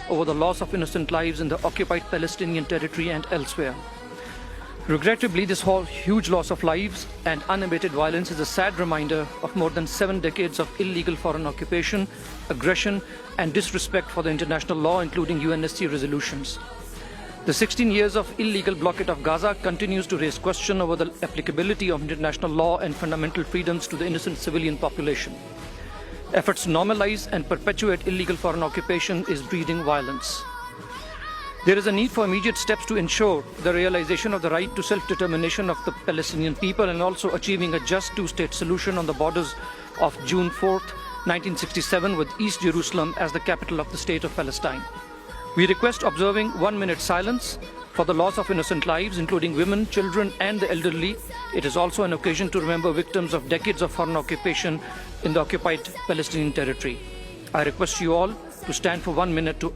over the loss of innocent lives in the occupied Palestinian territory and elsewhere. Regrettably, this huge loss of lives and unabated violence is a sad reminder of more than 7 decades of illegal foreign occupation, aggression, and disrespect for the international law, including UNSC resolutions. The 16 years of illegal blockade of Gaza continues to raise question over the applicability of international law and fundamental freedoms to the innocent civilian population. Efforts to normalize and perpetuate illegal foreign occupation is breeding violence. There is a need for immediate steps to ensure the realization of the right to self-determination of the Palestinian people and also achieving a just two-state solution on the borders of June 4, 1967, with East Jerusalem as the capital of the state of Palestine. We request observing 1 minute silence for the loss of innocent lives, including women, children, and the elderly. It is also an occasion to remember victims of decades of foreign occupation in the occupied Palestinian territory. I request you all to stand for 1 minute to honor